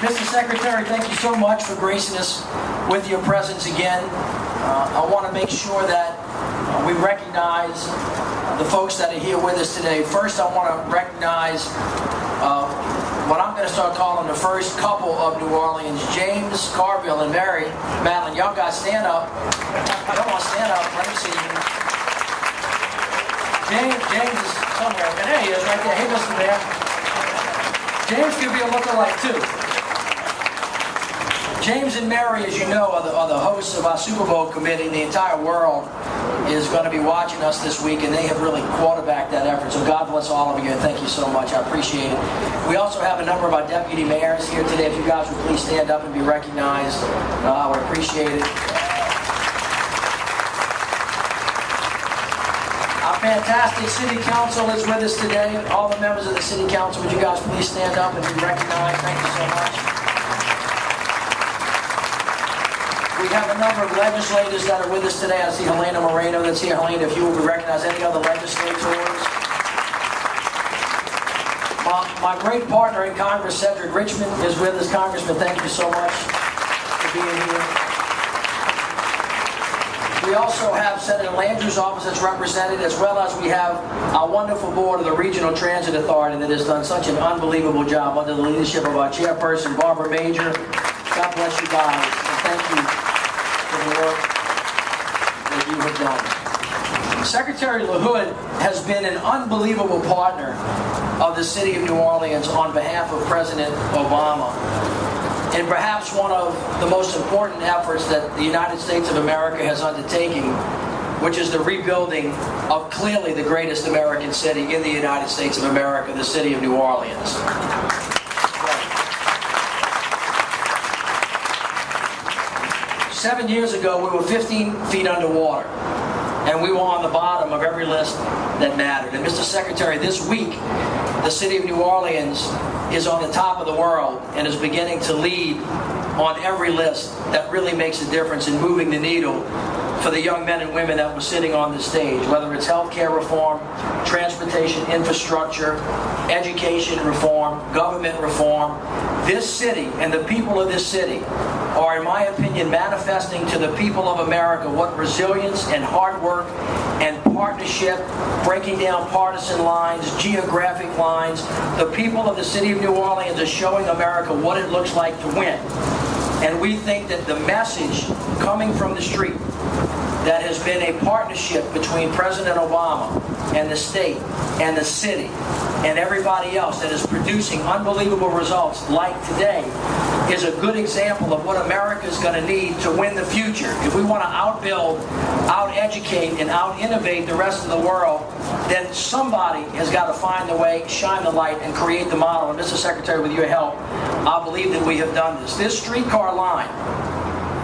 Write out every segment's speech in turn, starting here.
Mr. Secretary, thank you so much for gracing us with your presence again. I want to make sure that we recognize the folks that are here with us today. First, I want to recognize what I'm going to start calling the first couple of New Orleans, James Carville and Mary Madeline. Y'all guys stand up. Come on, stand up. Let me see you. James is somewhere. And there he is right there. Hey, Mr. Mayor. James could be a lookalike too. James and Mary, as you know, are the hosts of our Super Bowl committee. The entire world is going to be watching us this week, and they have really quarterbacked that effort. So God bless all of you, and thank you so much. I appreciate it. We also have a number of our deputy mayors here today. If you guys would please stand up and be recognized, I would appreciate it. Our fantastic city council is with us today. All the members of the city council, would you guys please stand up and be recognized? Thank you so much. We have a number of legislators that are with us today. I see Helena Moreno that's here. Helena, if you will be recognized. Any other legislators? My great partner in Congress, Cedric Richmond, is with us. Congressman, thank you so much for being here. We also have Senator Landrieu's office that's represented, as well as we have our wonderful board of the Regional Transit Authority that has done such an unbelievable job under the leadership of our chairperson, Barbara Major. God bless you guys, and thank you for the work that you have done. Secretary LaHood has been an unbelievable partner of the city of New Orleans on behalf of President Obama. And perhaps one of the most important efforts that the United States of America has undertaken, which is the rebuilding of clearly the greatest American city in the United States of America, the city of New Orleans. 7 years ago, we were 15 feet underwater, and we were on the bottom of every list that mattered. And Mr. Secretary, this week, the city of New Orleans is on the top of the world and is beginning to lead on every list that really makes a difference in moving the needle for the young men and women that were sitting on the stage, whether it's healthcare reform, transportation infrastructure, education reform, government reform. This city and the people of this city are, in my opinion, manifesting to the people of America what resilience and hard work and partnership, breaking down partisan lines, geographic lines. The people of the city of New Orleans are showing America what it looks like to win. And we think that the message coming from the street that has been a partnership between President Obama and the state and the city and everybody else that is producing unbelievable results like today is a good example of what America is going to need to win the future. If we want to outbuild, out-educate, and out-innovate the rest of the world, then somebody has got to find the way, shine the light, and create the model. And Mr. Secretary, with your help, I believe that we have done this. This streetcar line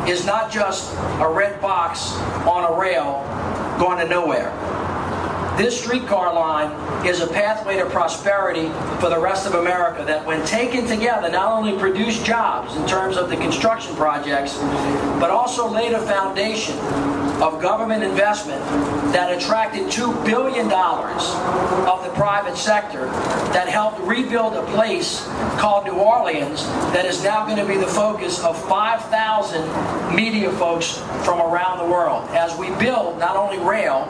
is not just a red box on a rail going to nowhere. This streetcar line is a pathway to prosperity for the rest of America that, when taken together, not only produce jobs in terms of the construction projects, but also laid a foundation of government investment that attracted $2 billion of the private sector that helped rebuild a place called New Orleans that is now going to be the focus of 5,000 media folks from around the world. As we build not only rail,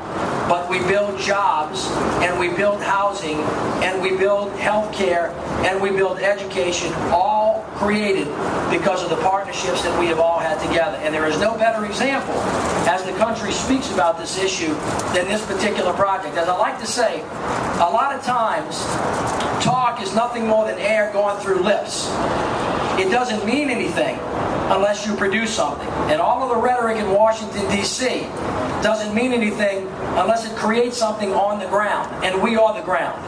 but we build jobs, and we build housing, and we build health care, and we build education, all created because of the partnerships that we have all had together. And there is no better example, as the country speaks about this issue, than this particular project. As I like to say, a lot of times, talk is nothing more than air going through lips. It doesn't mean anything unless you produce something. And all of the rhetoric in Washington, D.C. doesn't mean anything unless it creates something on the ground. And we are the ground.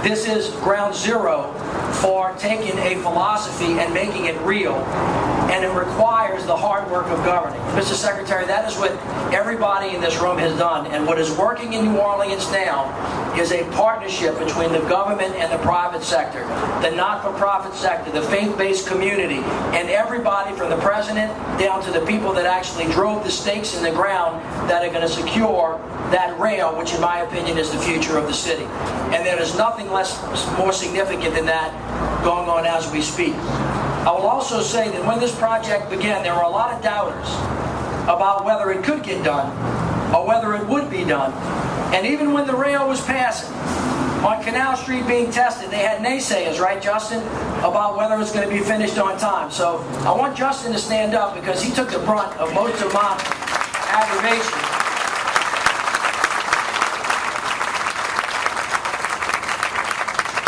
This is ground zero for taking a philosophy and making it real. And it requires the hard work of governing. Mr. Secretary, that is what everybody in this room has done. And what is working in New Orleans now is a partnership between the government and the private sector, the not-for-profit sector, the faith-based community, and everybody from the president down to the people that actually drove the stakes in the ground that are going to secure that rail, which in my opinion is the future of the city. And there is nothing more significant than that going on as we speak. I will also say that when this project began, there were a lot of doubters about whether it could get done or whether it would be done. And even when the rail was passing, on Canal Street being tested, they had naysayers, right, Justin, about whether it's going to be finished on time. So I want Justin to stand up because he took the brunt of most of my aggravation.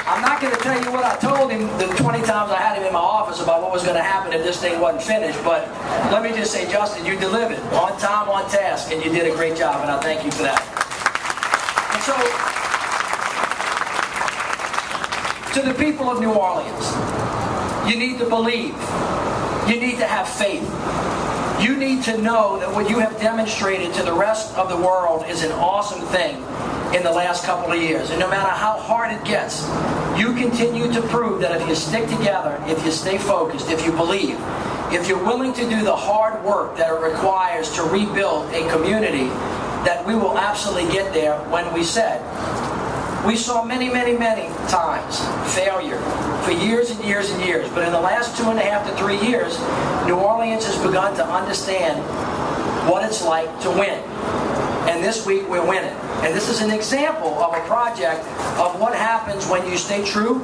I'm not going to tell you what I told him the 20 times I had him in my office about what was going to happen if this thing wasn't finished, but let me just say, Justin, you delivered on time, on task, and you did a great job, and I thank you for that. And so, to the people of New Orleans, you need to believe. You need to have faith. You need to know that what you have demonstrated to the rest of the world is an awesome thing in the last couple of years. And no matter how hard it gets, you continue to prove that if you stick together, if you stay focused, if you believe, if you're willing to do the hard work that it requires to rebuild a community, that we will absolutely get there when we said. We saw many, many, many times failure for years and years and years. But in the last 2.5 to 3 years, New Orleans has begun to understand what it's like to win. And this week we're winning. And this is an example of a project of what happens when you stay true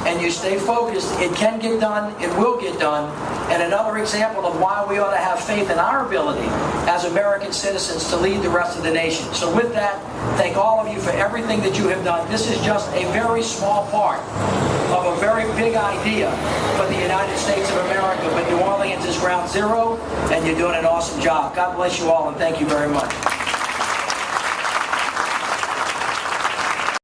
and you stay focused. It can get done. It will get done. And another example of why we ought to have faith in our ability as American citizens to lead the rest of the nation. So with that, thank all of you for everything that you have done. This is just a very small part of a very big idea for the United States of America. But New Orleans is ground zero, and you're doing an awesome job. God bless you all, and thank you very much.